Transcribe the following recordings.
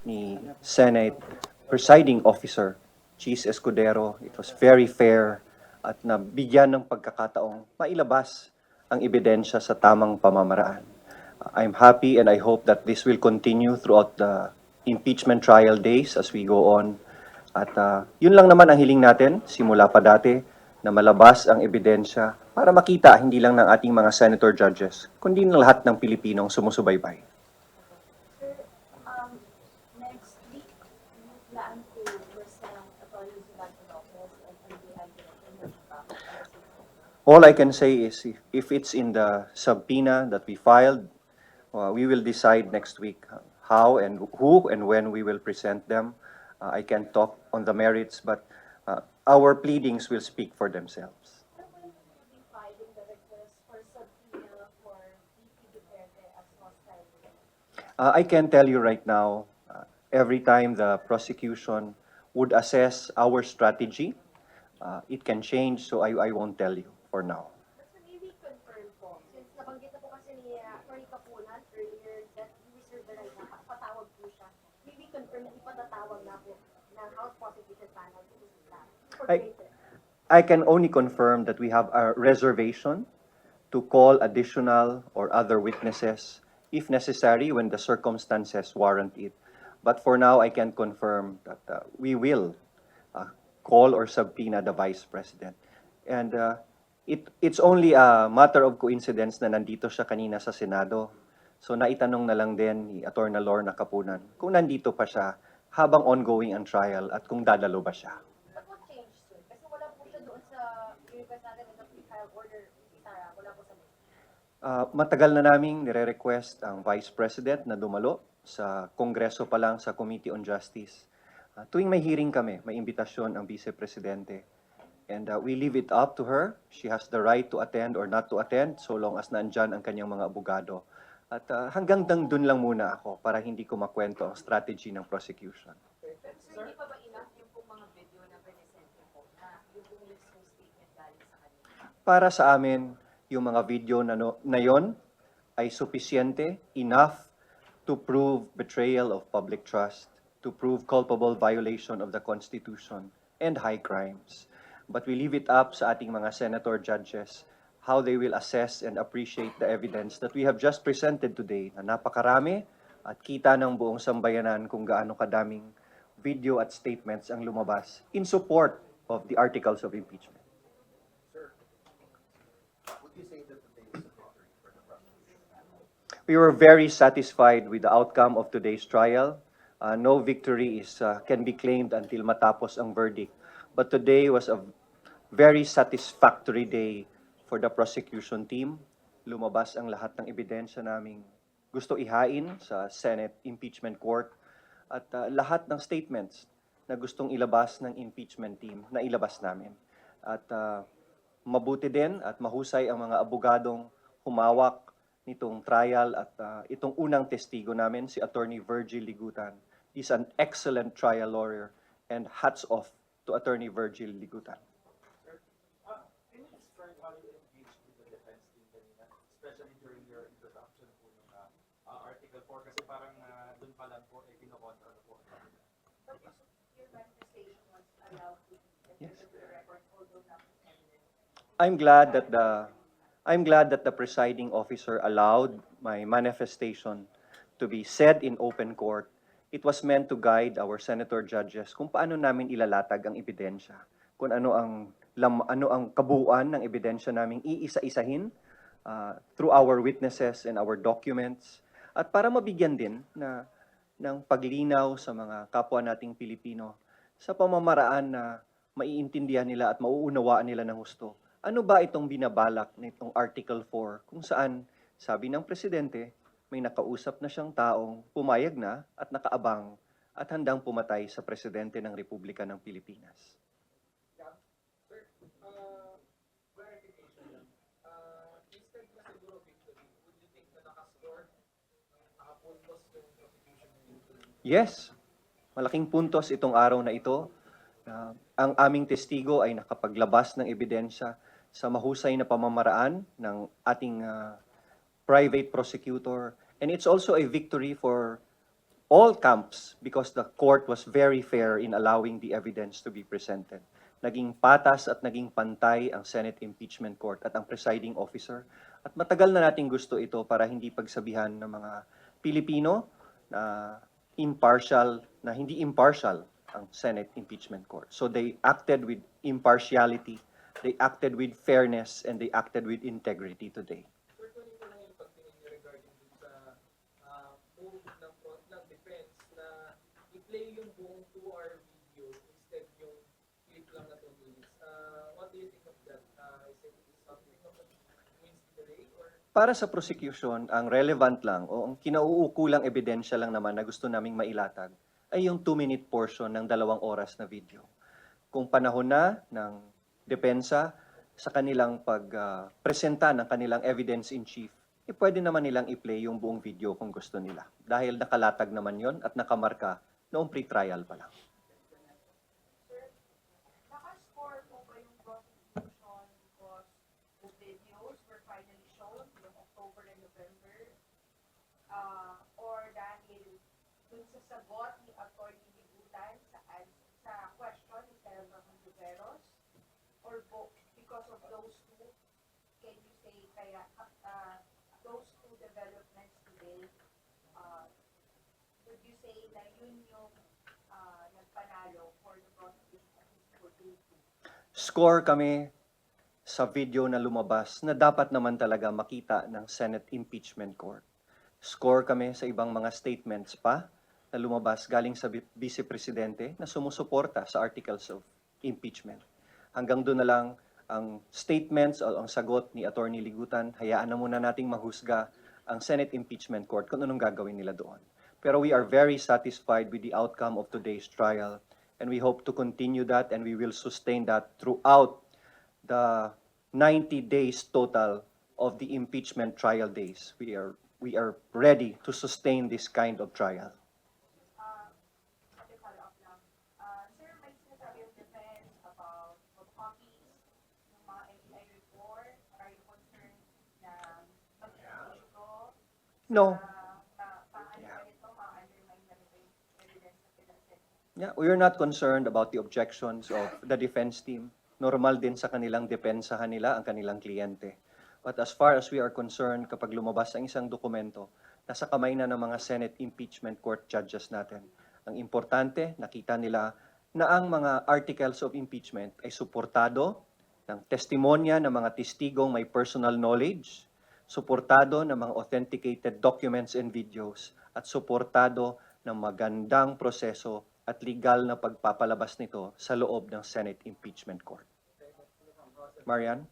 ni Senate Presiding Officer Cheese Escudero. It was very fair at nabigyan ng pagkakataong mailabas ang ebidensya sa tamang pamamaraan. I'm happy and I hope that this will continue throughout the impeachment trial days as we go on. At yun lang naman ang hiling natin, simula pa dati, na malabas ang ebidensya para makita hindi lang ng ating mga senator judges, kundi ng lahat ng Pilipinong sumusubaybay. Next week, you plan to present Attorney General Lopez and NBI Director. All I can say is if it's in the subpoena that we filed, we will decide next week how and who and when we will present them. I can't talk on the merits, but our pleadings will speak for themselves. When will you be filing the request for subpoena for VP Duterte as hostile? I can tell you right now, every time the prosecution would assess our strategy, it can change, so I won't tell you for now. So maybe confirm po, since nabanggit na po kasi ni Attorney Kapunan earlier that he reserved the right na patawag po siya, maybe confirm na ipatatawag na po ng House Prosecution Panel to Islam. I can only confirm that we have a reservation to call additional or other witnesses if necessary when the circumstances warrant it. But for now, I can confirm that we will call or subpoena the Vice President. And it's only a matter of coincidence na nandito siya kanina sa Senado. So naitanong na lang din ni Attorney Lorna Kapunan kung nandito pa siya habang ongoing ang trial at kung dadalo ba siya. But what changed, sir? Kasi wala po siya doon sa request natin sa pre-trial order, Sara, wala po sa list. Matagal na naming nire-request ang Vice President na dumalo sa Kongreso pa lang sa Committee on Justice. Tuwing may hearing kami, may imbitasyon ang Vice Presidente. And we leave it up to her. She has the right to attend or not to attend so long as nandyan ang kanyang mga abogado. At hanggang dun lang muna ako para hindi ko makwento ang strategy ng prosecution. Sir, hindi pa ba enough yung pong mga video na presente po na yung pong mismong statement galing sa kanila? Para sa amin, yung mga video na yon ay sufisyente, enough to prove betrayal of public trust, to prove culpable violation of the Constitution and high crimes. But we leave it up sa ating mga senator judges how they will assess and appreciate the evidence that we have just presented today na napakarami at kita ng buong sambayanan kung gaano kadaming video at statements ang lumabas in support of the articles of impeachment. We were very satisfied with the outcome of today's trial. No victory can be claimed until matapos ang verdict. But today was a very satisfactory day for the prosecution team. Lumabas ang lahat ng ebidensya naming gusto ihain sa Senate Impeachment Court at lahat ng statements na gustong ilabas ng impeachment team na ilabas namin. At mabuti din at mahusay ang mga abogadong humawak nitong trial at itong unang testigo namin, si Attorney Virgil Ligutan. He's an excellent trial lawyer and hats off to Attorney Virgil Ligutan. Can you describe how you engaged with the defense team kanina, especially during your introduction po ng Article 4 kasi parang dun pa lang po kinokontra na po. But your manifestation was allowed to be Yes. the record, although not evident. I'm glad that the presiding officer allowed my manifestation to be said in open court. It was meant to guide our senator judges kung paano namin ilalatag ang ebidensya, kung ano ang kabuuan ng ebidensya naming iisa-isahin through our witnesses and our documents, at para mabigyan din ng paglinaw sa mga kapwa nating Pilipino sa pamamaraan na maiintindihan nila at mauunawaan nila ng husto. Ano ba itong binabalak nitong Article 4 kung saan, sabi ng Presidente, may nakausap na siyang taong pumayag na at nakaabang at handang pumatay sa Presidente ng Republika ng Pilipinas. Sir, clarification lang. Instead na siguro victory, would you think na nakascore, nakapuntos yung prosecution ng Yes, malaking puntos itong araw na ito. Ang aming testigo ay nakapaglabas ng ebidensya sa mahusay na pamamaraan ng ating private prosecutor. And it's also a victory for all camps because the court was very fair in allowing the evidence to be presented. Naging patas at naging pantay ang Senate Impeachment Court at ang presiding officer. At matagal na nating gusto ito para hindi pagsabihan ng mga Pilipino na hindi impartial ang Senate Impeachment Court. So they acted with impartiality, they acted with fairness, and they acted with integrity today. Sir, kunin ko lang yung pagtingin niyo regarding dun sa move ng defense na i-play yung buong 2-hour video instead yung clip lang na 2 minutes. What do you think of that? Is it something of a means to delay or Para sa prosecution, ang relevant lang o ang kinauukulang ebidensya lang naman na gusto naming mailatag ay yung 2-minute portion ng 2 oras na video. Kung panahon na ng depensa sa kanilang pagpresenta ng kanilang evidence in chief, pwede naman nilang i-play yung buong video kung gusto nila. Dahil nakalatag naman yon at nakamarka noong pre-trial pa lang. Naka-score po ba yung prosecution because the videos were finally shown yung October and November? Or dahil dun sa sagot ni Atty. Libutan sa question ni Senator Hontiveros? Or because of those two, can you say kaya those two developments today, would you say na yun yung nagpanalo for the prosecution at least for day two? Score kami sa video na lumabas na dapat naman talaga makita ng Senate Impeachment Court. Score kami sa ibang mga statements pa na lumabas galing sa Vice Presidente na sumusuporta sa articles of impeachment. Hanggang doon na lang ang statements o ang sagot ni Atty. Ligutan, hayaan na muna nating mahusga ang Senate Impeachment Court kung anong gagawin nila doon. Pero we are very satisfied with the outcome of today's trial and we hope to continue that and we will sustain that throughout the 90 days total of the impeachment trial days. We are ready to sustain this kind of trial. Okay, follow up lang. Sir, may sinasabi yung defense about copies ng mga NBI report. Are you concerned na mag-issue ko? No. Ma-undermine na nito yung evidence na pinag-set? Yeah, we are not concerned about the objections of the defense team. Normal din sa kanilang depensahan nila ang kanilang kliyente. But as far as we are concerned, kapag lumabas ang isang dokumento, nasa kamay na ng mga Senate Impeachment Court judges natin. Ang importante, nakita nila na ang mga articles of impeachment ay suportado ng testimonya ng mga testigong may personal knowledge, suportado ng mga authenticated documents and videos, at suportado ng magandang proseso at legal na pagpapalabas nito sa loob ng Senate Impeachment Court. Marian?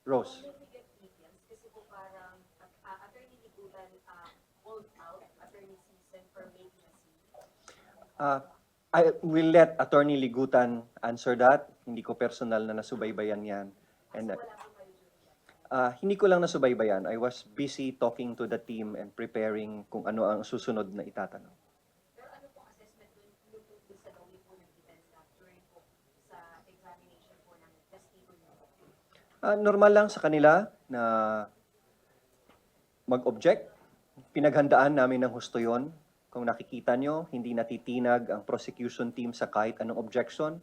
Rose? Significant details kasi po parang Atty. Libutan called out Atty. Season for making a scene. I will let Attorney Ligutan answer that. Hindi ko personal na nasubaybayan yan. And Wala po kayo dyan. hindi ko lang nasubaybayan. I was busy talking to the team and preparing kung ano ang susunod na itatanong. Pero ano pong assessment dun sa gawin po ng defense lab during po sa examination po ng testigo niyo? Normal lang sa kanila na mag-object. Pinaghandaan namin ng husto yun. Kung nakikita nyo, hindi natitinag ang prosecution team sa kahit anong objection.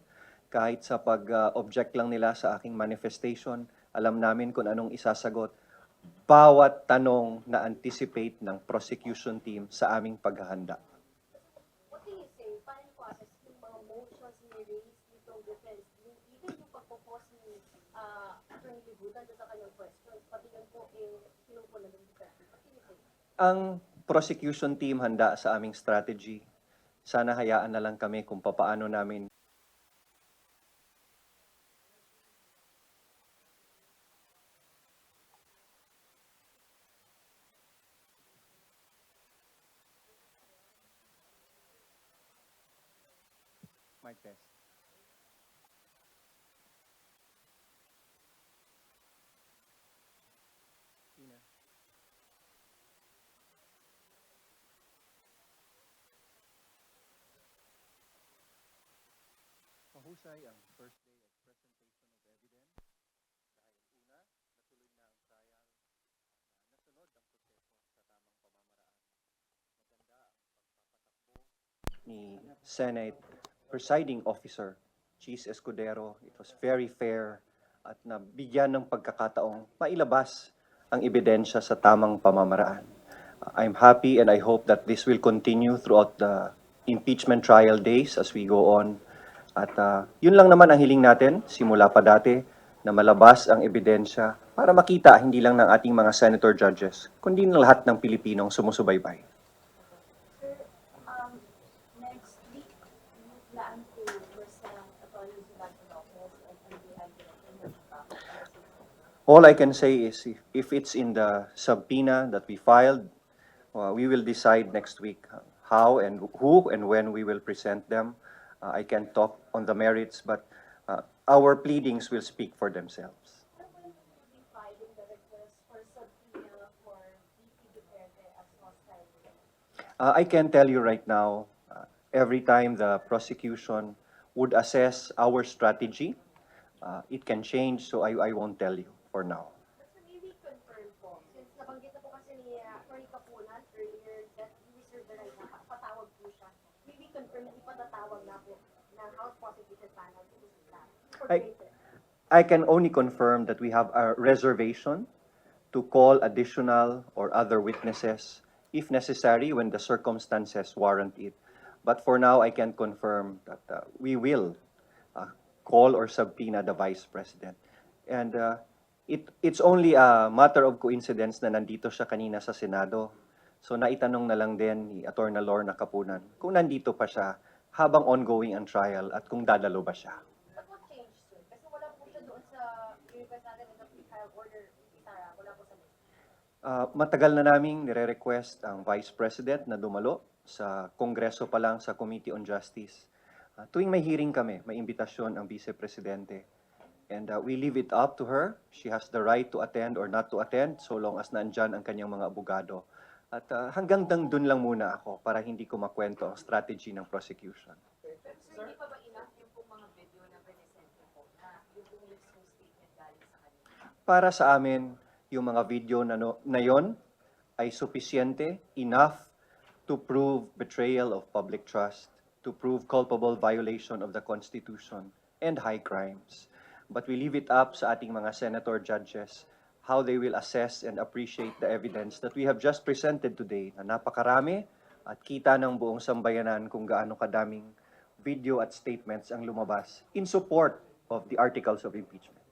Kahit sa pag-object lang nila sa aking manifestation, alam namin kung anong isasagot. Bawat tanong na anticipate ng prosecution team sa aming paghahanda. What do you say? Paano po assess yung mga motions ni-raise nitong defense? Even yung pagpupos ni Atty. Libutan sa kanyang questions, pati yun po yung pinungkulan ng defense. What do you say? Ang prosecution team handa sa aming strategy. Sana hayaan na lang kami kung papaano namin mic test. Tina. Mahusay ang first day of presentation of evidence dahil una, natuloy na ang trial, nasunod ang proseso sa tamang pamamaraan. Maganda ang ni Senate Presiding Officer Cheese Escudero. It was very fair at nabigyan ng pagkakataong mailabas ang ebidensya sa tamang pamamaraan. I'm happy and I hope that this will continue throughout the impeachment trial days as we go on. At yun lang naman ang hiling natin, simula pa dati, na malabas ang ebidensya para makita hindi lang ng ating mga senator judges, kundi ng lahat ng Pilipinong sumusubaybay. Sir, next week, you plan to present Attorney General Lopez and NBI Director Mercado. All I can say is if it's in the subpoena that we filed, we will decide next week how and who and when we will present them. I can't talk on the merits, but our pleadings will speak for themselves. Sir, when will you be filing the request for subpoena for VP Duterte as hostile witness? I can tell you right now, every time the prosecution would assess our strategy, it can change, so I won't tell you for now. Sir, maybe confirm po, since nabanggit na po kasi ni Attorney Kapunan earlier that you reserve the right na patawag po siya, maybe confirm na ipatatawag na po ng House Prosecution Panel to discuss for I- greater. I can only confirm that we have a reservation to call additional or other witnesses if necessary when the circumstances warrant it. But for now, I can confirm that we will call or subpoena the Vice President. And it's only a matter of coincidence na nandito siya kanina sa Senado. So naitanong na lang din ni Attorney Lorna Kapunan kung nandito pa siya habang ongoing ang trial at kung dadalo ba siya. But what changed, sir? Kasi wala po siya doon sa request natin sa pre-trial order, Itara, wala po sa list. Matagal na naming nire-request ang Vice President na dumalo sa Kongreso pa lang sa Committee on Justice. Tuwing may hearing kami, may imbitasyon ang Vice Presidente. And we leave it up to her. She has the right to attend or not to attend so long as nandyan ang kanyang mga abogado. At hanggang dun lang muna ako para hindi ko makwento ang strategy ng prosecution. Sir, hindi pa ba enough yung pong mga video na presente po na yung pong mismong statement galing sa kanila? Para sa amin, yung mga video na yon ay sufisyente, enough to prove betrayal of public trust, to prove culpable violation of the Constitution and high crimes. But we leave it up sa ating mga senator judges how they will assess and appreciate the evidence that we have just presented today na napakarami at kita ng buong sambayanan kung gaano kadaming video at statements ang lumabas in support of the articles of impeachment.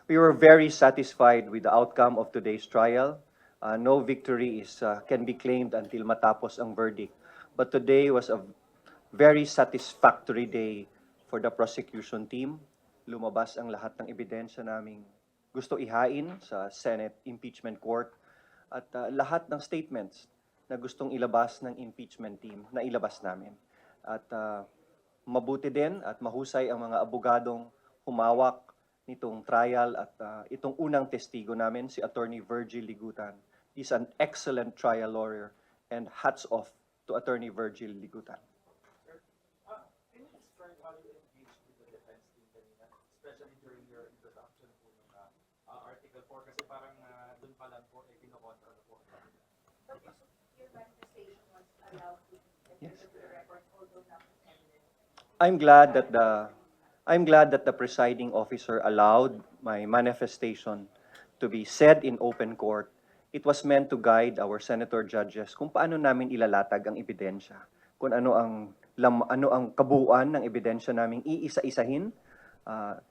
We were very satisfied with the outcome of today's trial. No victory can be claimed until matapos ang verdict. But today was a very satisfactory day for the prosecution team. Lumabas ang lahat ng ebidensya naming gusto ihain sa Senate Impeachment Court at lahat ng statements na gustong ilabas ng impeachment team na ilabas namin. At mabuti din at mahusay ang mga abogadong humawak nitong trial at itong unang testigo namin, si Attorney Virgil Ligutan. He's an excellent trial lawyer and hats off to Attorney Virgil Ligutan. Sir, can you describe how you engaged with the defense team kanina, especially during your introduction po ng Article 4 kasi parang dun pa lang po kinokontra na po. Your manifestation was allowed to Yes. enter the record, although not evident. I'm glad that the presiding officer allowed my manifestation to be said in open court. It was meant to guide our senator judges kung paano namin ilalatag ang ebidensya, kung ano ang kabuuan ng ebidensya naming iisa-isahin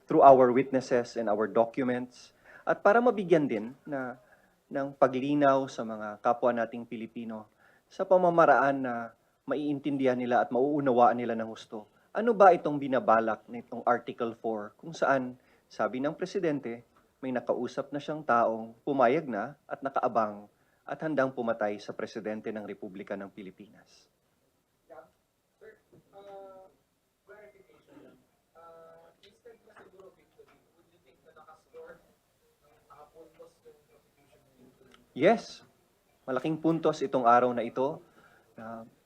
through our witnesses and our documents at para mabigyan din ng paglinaw sa mga kapwa nating Pilipino sa pamamaraan na maiintindihan nila at mauunawaan nila ng husto. Ano ba itong binabalak nitong Article 4 kung saan, sabi ng Presidente, may nakausap na siyang taong pumayag na at nakaabang at handang pumatay sa Presidente ng Republika ng Pilipinas. Sir, clarification lang. Instead na siguro victory, would you think na nakascore, nakapuntos yung prosecution ng Yes, malaking puntos itong araw na ito.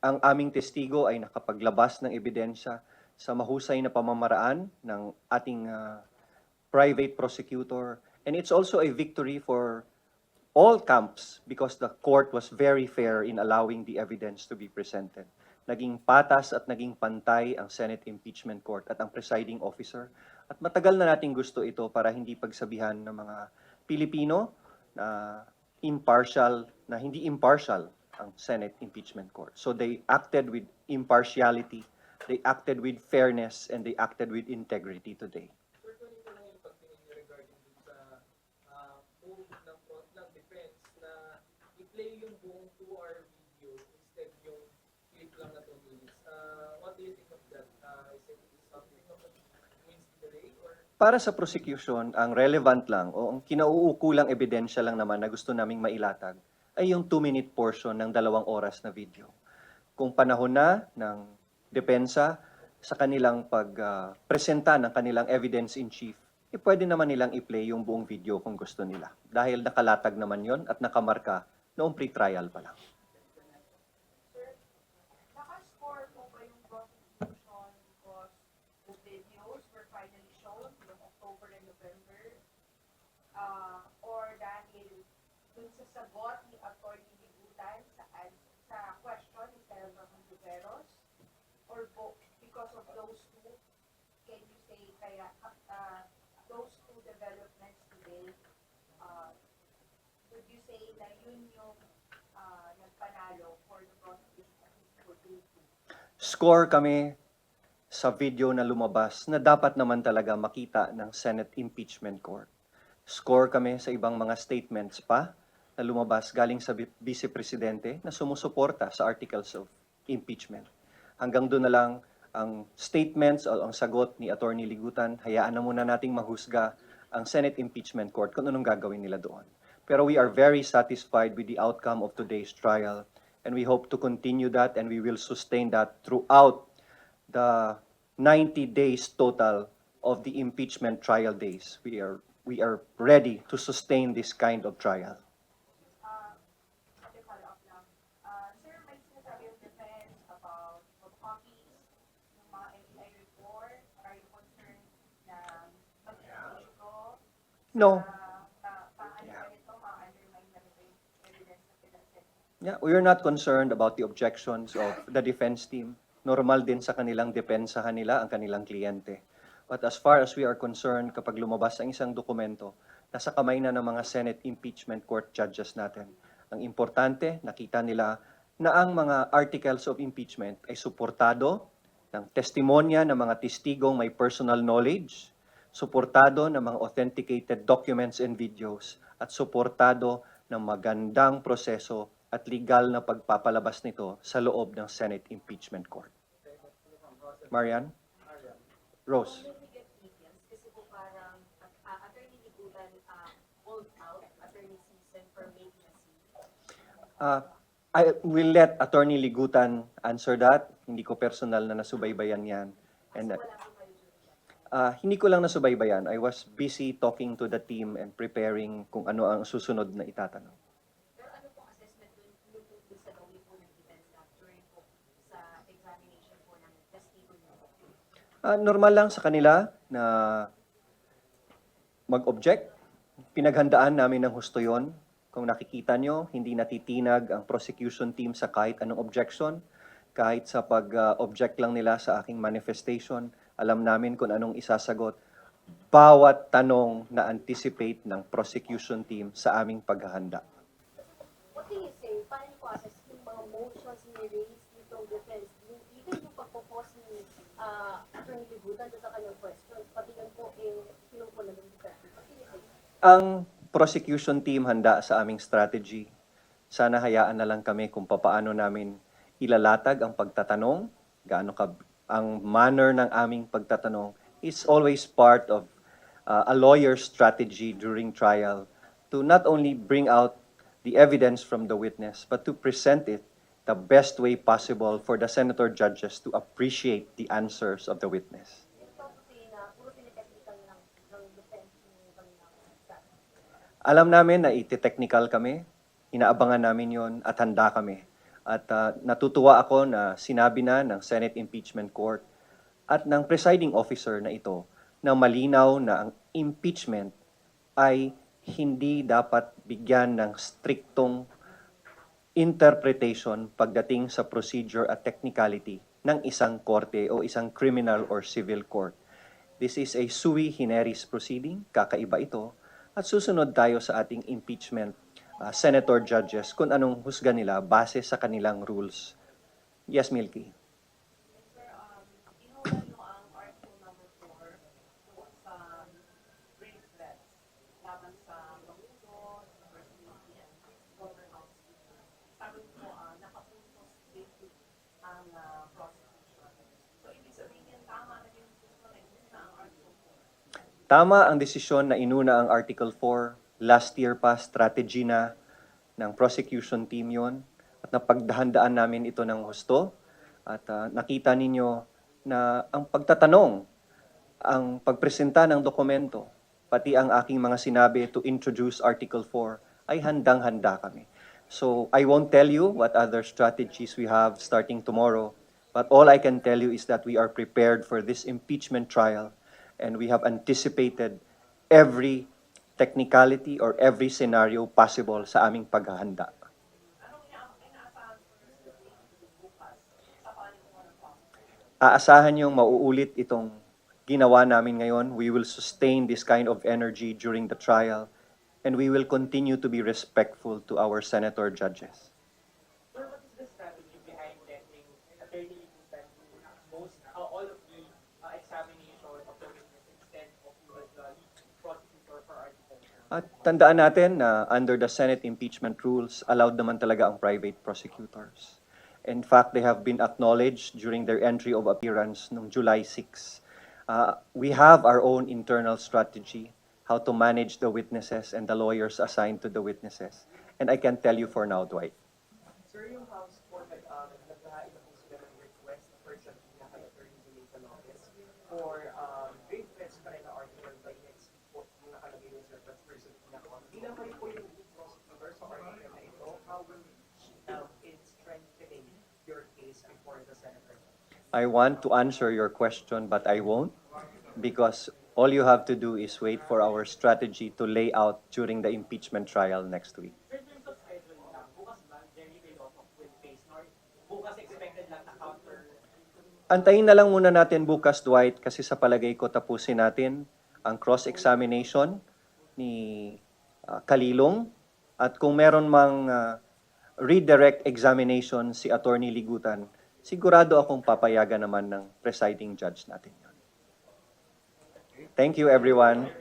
Ang aming testigo ay nakapaglabas ng ebidensya sa mahusay na pamamaraan ng ating private prosecutor. And it's also a victory for all camps because the court was very fair in allowing the evidence to be presented. Naging patas at naging pantay ang Senate Impeachment Court at ang presiding officer. At matagal na nating gusto ito para hindi pagsabihan ng mga Pilipino na hindi impartial ang Senate Impeachment Court. So they acted with impartiality, they acted with fairness, and they acted with integrity today. Sir, kunin ko lang yung pagtingin niyo regarding dun sa move ng defense na i-play yung buong 2-hour video instead yung clip lang na 2 minutes. What do you think of that? Is it something of a means to delay or Para sa prosecution, ang relevant lang o ang kinauukulang ebidensya lang naman na gusto naming mailatag ay yung 2-minute portion ng 2 oras na video. Kung panahon na ng depensa sa kanilang pagpresenta ng kanilang evidence in chief, pwede naman nilang i-play yung buong video kung gusto nila. Dahil nakalatag naman yon at nakamarka noong pre-trial pa lang. Naka-score po ba yung prosecution because the videos were finally shown noong October and November? Or dahil dun sa sagot ni Atty. Ligutan sa question ni Senator Hontiveros? Or because of those two, can you say kaya those two developments today, would you say na yun yung nagpanalo for the prosecution for two? Score kami sa video na lumabas na dapat naman talaga makita ng Senate Impeachment Court. Score kami sa ibang mga statements pa na lumabas galing sa Vice Presidente na sumusuporta sa articles of impeachment. Hanggang doon na lang ang statements o ang sagot ni Atty. Ligutan, hayaan na muna nating mahusga ang Senate Impeachment Court kung anong gagawin nila doon. Pero we are very satisfied with the outcome of today's trial and we hope to continue that and we will sustain that throughout the 90 days total of the impeachment trial days. We are ready to sustain this kind of trial. Okay, follow up lang. Sir, may sinasabi yung defense about copies ng mga FBI report. Are you concerned na mag-issue ko? No. Ma-undermine na ito yung evidence na pinag-set? Yeah, we are not concerned about the objections of the defense team. Normal din sa kanilang depensahan nila ang kanilang kliyente. But as far as we are concerned, kapag lumabas ang isang dokumento, nasa kamay na ng mga Senate Impeachment Court judges natin. Ang importante, nakita nila na ang mga articles of impeachment ay suportado ng testimonya ng mga testigong may personal knowledge, suportado ng mga authenticated documents and videos, at suportado ng magandang proseso at legal na pagpapalabas nito sa loob ng Senate Impeachment Court. Marian? Rose? May bigat details kasi po parang Atty. Ligutan called out Atty. Sison for making a scene. I will let Attorney Ligutan answer that. Hindi ko personal na nasubaybayan yan. And Wala po kayo doon. hindi ko lang nasubaybayan. I was busy talking to the team and preparing kung ano ang susunod na itatanong. Pero ano pong assessment dun sa gawin po ng defense lab during po sa examination po ng testigo niyo? Normal lang sa kanila na mag-object. Pinaghandaan namin ng husto yun. Kung nakikita nyo, hindi natitinag ang prosecution team sa kahit anong objection. Kahit sa pag-object lang nila sa aking manifestation, alam namin kung anong isasagot. Bawat tanong na anticipate ng prosecution team sa aming paghahanda. What can you say? Paano niyo po assess yung mga motions ni-raise nitong defense? Even yung pagpupos ni Atty. Ligutan sa kanyang questions, pati yan po yung pinungkulan ng defense. What can you say? Ang prosecution team handa sa aming strategy. Sana hayaan na lang kami kung papaano namin ilalatag ang pagtatanong, ang manner ng aming pagtatanong is always part of a lawyer's strategy during trial to not only bring out the evidence from the witness, but to present it the best way possible for the senator judges to appreciate the answers of the witness. Ito po na puro pinag-technical ng defense yung kanilang staff. Alam namin na iti-technical kami, inaabangan namin yon at handa kami. At natutuwa ako na sinabi na ng Senate Impeachment Court at ng presiding officer na ito na malinaw na ang impeachment ay hindi dapat bigyan ng striktong interpretation pagdating sa procedure at technicality ng isang korte o isang criminal or civil court. This is a sui generis proceeding, kakaiba ito, at susunod tayo sa ating impeachment senator judges kung anong husga nila base sa kanilang rules. Yes, Milky. Sir, inulan nyo ang article number 4 sa grave threats laban sa Pangulo, sa First Lady, and former House Speaker. Sabi mo, nakapuntos dito ang prosecution. So, ibig sabihin, tama na yung gusto na inuna ang article 4. Tama ang desisyon na inuna ang Article 4. Last year pa, strategy na ng prosecution team yon at napagdahandaan namin ito ng husto. At nakita ninyo na ang pagtatanong, ang pagpresenta ng dokumento, pati ang aking mga sinabi to introduce Article 4 ay handang-handa kami. So I won't tell you what other strategies we have starting tomorrow, but all I can tell you is that we are prepared for this impeachment trial and we have anticipated every technicality or every scenario possible sa aming paghahanda. Anong inaasahan ko bukas sa paningin ng prosecution? Aasahan yung mauulit itong ginawa namin ngayon. We will sustain this kind of energy during the trial and we will continue to be respectful to our senator judges. Sir, what is the strategy behind letting Attorney Libutan do all of the examination of the witness instead of you as the lead prosecutor for Article 4? At tandaan natin na under the Senate impeachment rules, allowed naman talaga ang private prosecutors. In fact, they have been acknowledged during their entry of appearance noong July 6. We have our own internal strategy, how to manage the witnesses and the lawyers assigned to the witnesses. And I can tell you for now, Dwight. Sir, yung House Court, naghahain na po sila ng request for subpoena kay Attorney Zulaika Lopez for grave threats pa rin na article by next week po yung nakalagay yung sir but for subpoena ko. Bilang kayo po yung lead prosecutor sa article na ito, how will she help in strengthening your case before the Senator? I want to answer your question, but I won't, because all you have to do is wait for our strategy to lay out during the impeachment trial next week. Sir, in terms of schedule lang, bukas ba Jerry Villoto will face nor bukas expected lang na counter? Antayin na lang muna natin bukas, Dwight, kasi sa palagay ko tapusin natin ang cross-examination ni Kalilong at kung meron mang redirect examination si Attorney Ligutan, sigurado akong papayagan naman ng presiding judge natin yun. Thank you, everyone.